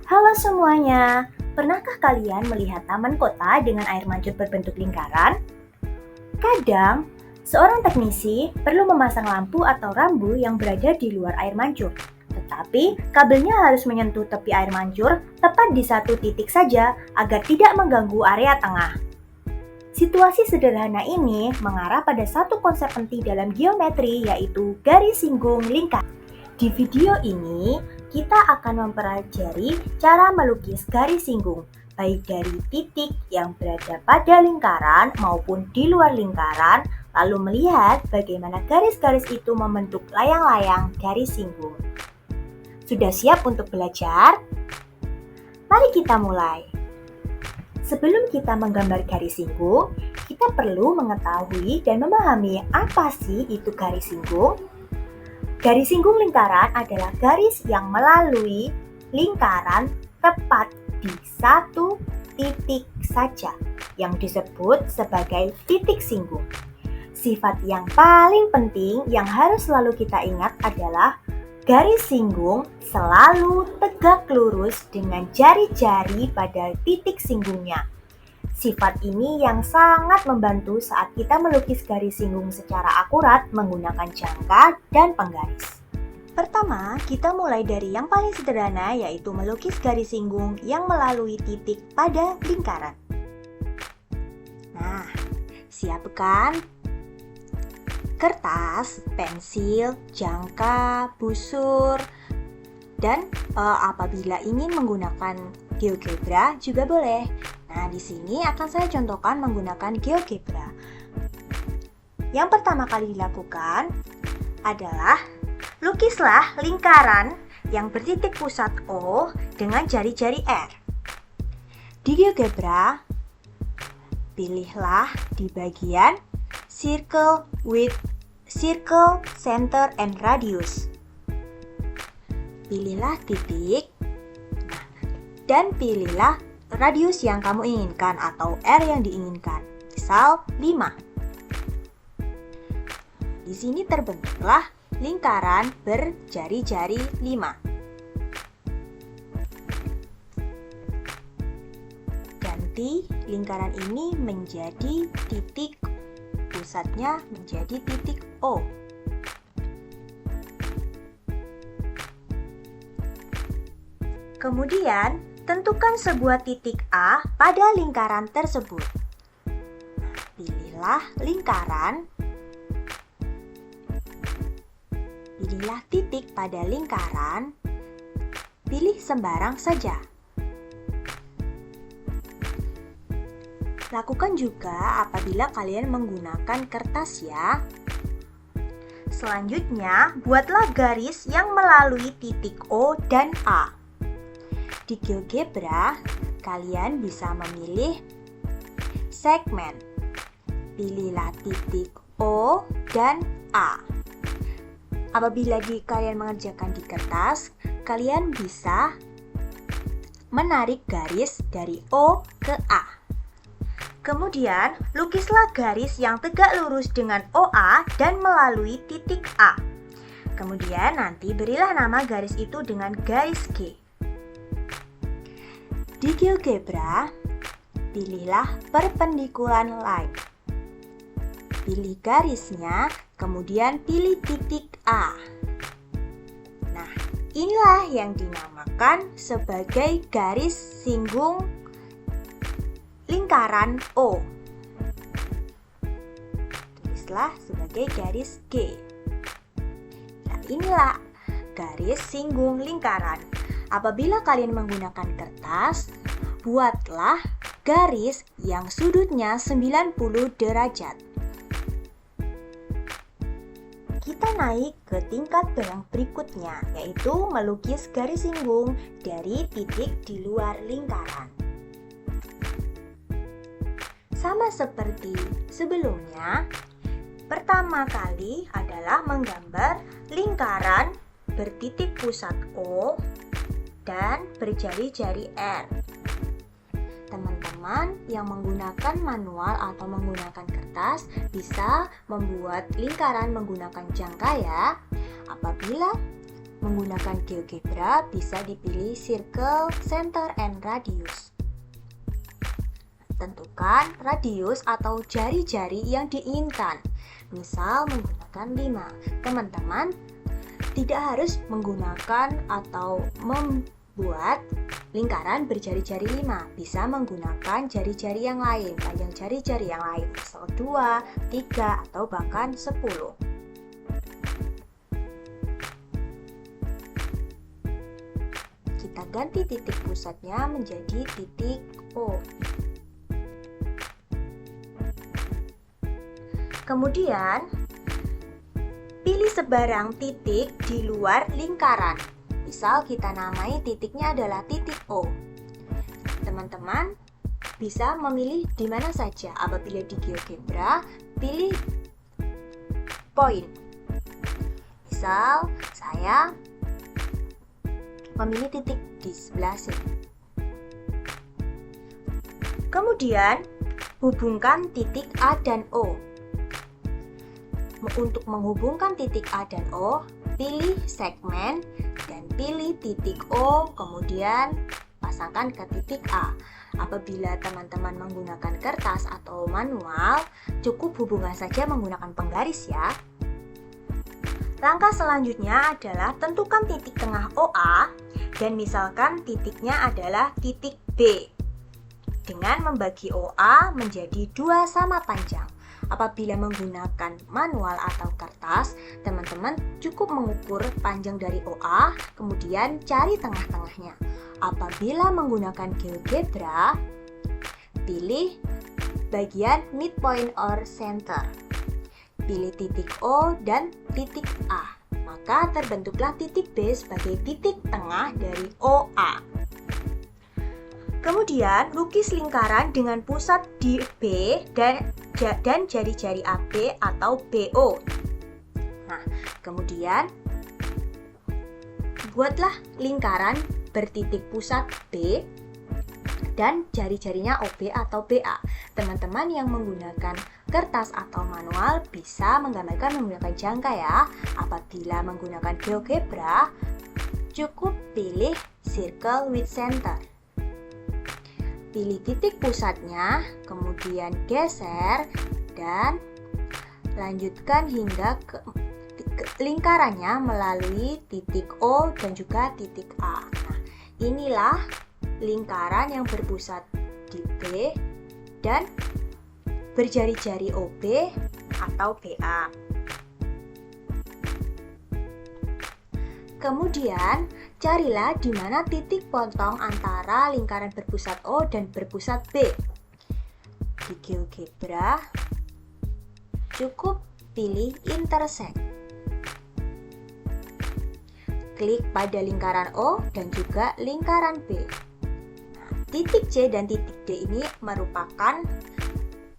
Halo semuanya, pernahkah kalian melihat taman kota dengan air mancur berbentuk lingkaran? Kadang, seorang teknisi perlu memasang lampu atau rambu yang berada di luar air mancur. Tetapi, kabelnya harus menyentuh tepi air mancur tepat di satu titik saja agar tidak mengganggu area tengah. Situasi sederhana ini mengarah pada satu konsep penting dalam geometri, yaitu garis singgung lingkar. Di video ini, kita akan mempelajari cara melukis garis singgung, baik dari titik yang berada pada lingkaran maupun di luar lingkaran, lalu melihat bagaimana garis-garis itu membentuk layang-layang garis singgung. Sudah siap untuk belajar? Mari kita mulai. Sebelum kita menggambar garis singgung, kita perlu mengetahui dan memahami apa sih itu garis singgung. Garis singgung lingkaran adalah garis yang melalui lingkaran tepat di satu titik saja, yang disebut sebagai titik singgung. Sifat yang paling penting yang harus selalu kita ingat adalah garis singgung selalu tegak lurus dengan jari-jari pada titik singgungnya. Sifat ini yang sangat membantu saat kita melukis garis singgung secara akurat menggunakan jangka dan penggaris. Pertama, kita mulai dari yang paling sederhana, yaitu melukis garis singgung yang melalui titik pada lingkaran. Nah, siap kan? Kertas, pensil, jangka, busur, dan apabila ingin menggunakan GeoGebra juga boleh. Nah, di sini akan saya contohkan menggunakan GeoGebra. Yang pertama kali dilakukan adalah lukislah lingkaran yang bertitik pusat O dengan jari-jari R. Di GeoGebra, pilihlah di bagian Circle with Circle, Center, and Radius. Pilihlah titik dan pilihlah radius yang kamu inginkan atau R yang diinginkan, misal 5. Di sini terbentuklah lingkaran berjari-jari 5. Ganti lingkaran ini menjadi titik, pusatnya menjadi titik O. Kemudian, tentukan sebuah titik A pada lingkaran tersebut. Pilihlah lingkaran. Pilihlah titik pada lingkaran. Pilih sembarang saja. Lakukan juga apabila kalian menggunakan kertas ya. Selanjutnya, buatlah garis yang melalui titik O dan A. Di GeoGebra, kalian bisa memilih segmen. Pilihlah titik O dan A. Apabila kalian mengerjakan di kertas, kalian bisa menarik garis dari O ke A. Kemudian, lukislah garis yang tegak lurus dengan OA dan melalui titik A. Kemudian, nanti berilah nama garis itu dengan garis G. Di GeoGebra, pilihlah perpendicular line. Pilih garisnya, kemudian pilih titik A. Nah, inilah yang dinamakan sebagai garis singgung lingkaran O. Tulislah sebagai garis G. Nah, inilah garis singgung lingkaran. Apabila kalian menggunakan kertas, buatlah garis yang sudutnya 90 derajat. Kita naik ke tingkat yang berikutnya, yaitu melukis garis singgung dari titik di luar lingkaran. Sama seperti sebelumnya, pertama kali adalah menggambar lingkaran bertitik pusat O dan berjari-jari R. Teman-teman yang menggunakan manual atau menggunakan kertas bisa membuat lingkaran menggunakan jangka ya. Apabila Menggunakan GeoGebra bisa dipilih circle, center, and radius. Tentukan radius atau jari-jari yang diinginkan. Misal menggunakan 5. Teman-teman tidak harus menggunakan atau membuat lingkaran berjari-jari 5. Bisa menggunakan jari-jari yang lain, panjang jari-jari yang lain, misal 2, 3, atau bahkan 10. Kita ganti titik pusatnya menjadi titik O. Kemudian, pilih sebarang titik di luar lingkaran. Misal kita namai titiknya adalah titik O. Teman-teman bisa memilih di mana saja. Apabila di GeoGebra, pilih poin. Misal saya memilih titik di sebelah sini. Kemudian, hubungkan titik A dan O. Untuk menghubungkan titik A dan O, pilih segmen dan pilih titik O, kemudian pasangkan ke titik A. Apabila teman-teman menggunakan kertas atau manual, cukup hubungkan saja menggunakan penggaris ya. Langkah selanjutnya adalah tentukan titik tengah OA dan misalkan titiknya adalah titik B. Dengan membagi OA menjadi 2 sama panjang. Apabila menggunakan manual atau kertas, teman-teman cukup mengukur panjang dari OA, kemudian cari tengah-tengahnya. Apabila menggunakan GeoGebra, pilih bagian midpoint or center. Pilih titik O dan titik A. Maka terbentuklah titik B sebagai titik tengah dari OA. Kemudian, lukis lingkaran dengan pusat di B dan jari-jari AB atau BO. Nah, kemudian buatlah lingkaran bertitik pusat B dan jari-jarinya OB atau BA. Teman-teman yang menggunakan kertas atau manual bisa menggambarkan menggunakan jangka ya. Apabila menggunakan GeoGebra, cukup pilih circle with center. Pilih titik pusatnya, kemudian geser dan lanjutkan hingga ke lingkarannya melalui titik O dan juga titik A. Nah, inilah lingkaran yang berpusat di B dan berjari-jari OB atau BA. Kemudian, carilah di mana titik potong antara lingkaran berpusat O dan berpusat B. Di GeoGebra, cukup pilih intersect. Klik pada lingkaran O dan juga lingkaran B. Nah, titik C dan titik D ini merupakan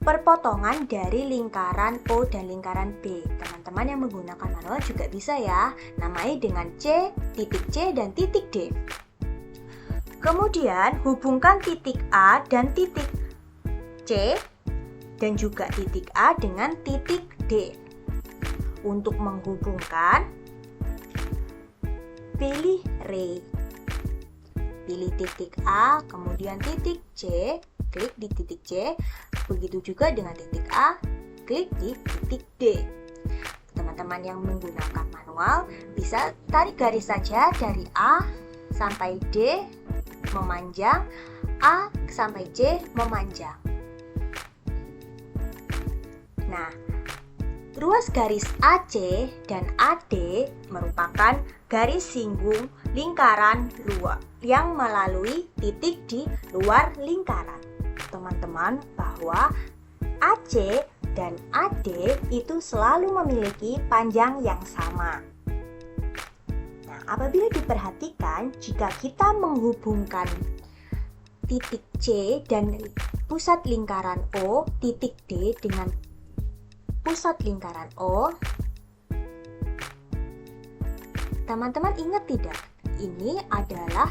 perpotongan dari lingkaran O dan lingkaran B. Teman-teman yang menggunakan manual juga bisa ya, namai dengan C, titik C, dan titik D. Kemudian hubungkan titik A dan titik C dan juga titik A dengan titik D. Untuk menghubungkan, pilih ray. Pilih titik A, kemudian titik C, klik di titik C. Begitu juga dengan titik A, klik di titik D. Teman-teman yang menggunakan manual bisa tarik garis saja dari A sampai D memanjang, A sampai C memanjang. Nah, ruas garis AC dan AD merupakan garis singgung lingkaran luar yang melalui titik di luar lingkaran. Teman-teman, bahwa AC dan AD itu selalu memiliki panjang yang sama. Nah, apabila diperhatikan, jika kita menghubungkan titik C dan pusat lingkaran O, titik D dengan pusat lingkaran O, teman-teman ingat tidak? Ini adalah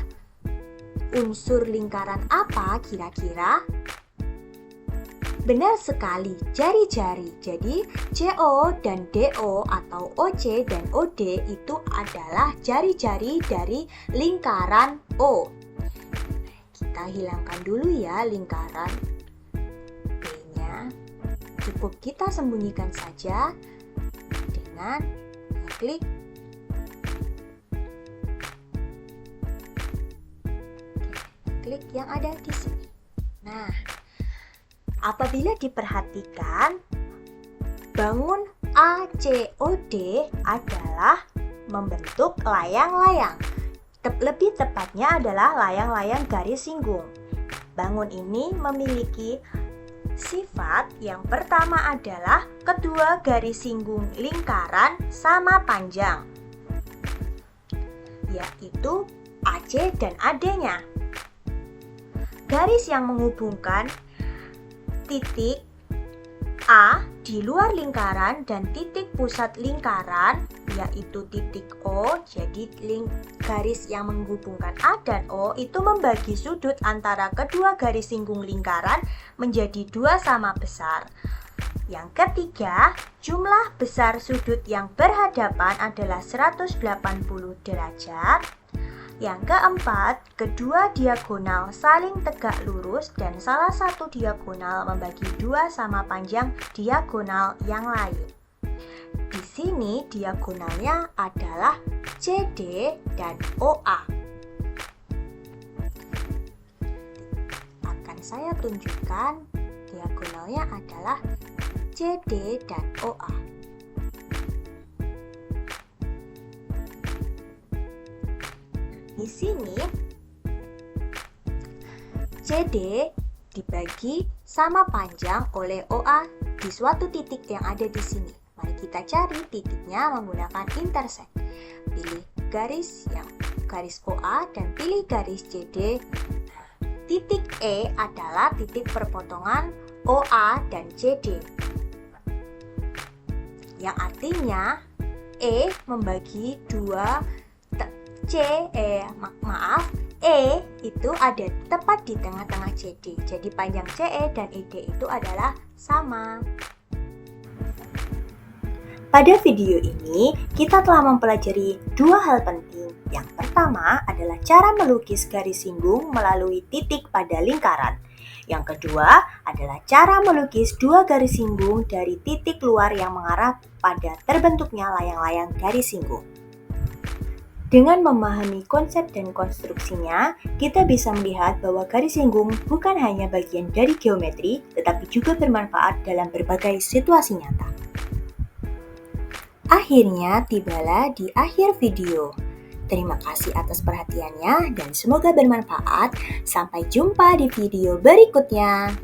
unsur lingkaran apa kira-kira? Benar sekali, jari-jari. Jadi, CO dan DO atau OC dan OD itu adalah jari-jari dari lingkaran O. Kita hilangkan dulu ya lingkaran B-nya. Cukup kita sembunyikan saja dengan klik. Klik yang ada di sini. Nah, apabila diperhatikan, bangun ACOD adalah membentuk layang-layang. Lebih tepatnya adalah layang-layang garis singgung. Bangun ini memiliki sifat yang pertama adalah kedua garis singgung lingkaran sama panjang, yaitu AC dan AD-nya. Garis yang menghubungkan titik A di luar lingkaran dan titik pusat lingkaran, yaitu titik O. Jadi garis yang menghubungkan A dan O itu membagi sudut antara kedua garis singgung lingkaran menjadi dua sama besar. Yang ketiga, jumlah besar sudut yang berhadapan adalah 180 derajat. Yang keempat, kedua diagonal saling tegak lurus dan salah satu diagonal membagi dua sama panjang diagonal yang lain. Di sini diagonalnya adalah CD dan OA. Akan saya tunjukkan diagonalnya adalah CD dan OA. Di sini CD dibagi sama panjang oleh OA di suatu titik yang ada di sini. Mari kita cari titiknya menggunakan intersect. Pilih garis OA dan pilih garis CD. Titik E adalah titik perpotongan OA dan CD. Yang artinya E membagi dua E itu ada tepat di tengah-tengah CD. Jadi panjang CE dan ED itu adalah sama. Pada video ini, kita telah mempelajari dua hal penting. Yang pertama adalah cara melukis garis singgung melalui titik pada lingkaran. Yang kedua adalah cara melukis dua garis singgung dari titik luar yang mengarah pada terbentuknya layang-layang garis singgung. Dengan memahami konsep dan konstruksinya, kita bisa melihat bahwa garis singgung bukan hanya bagian dari geometri, tetapi juga bermanfaat dalam berbagai situasi nyata. Akhirnya tibalah di akhir video. Terima kasih atas perhatiannya dan semoga bermanfaat. Sampai jumpa di video berikutnya.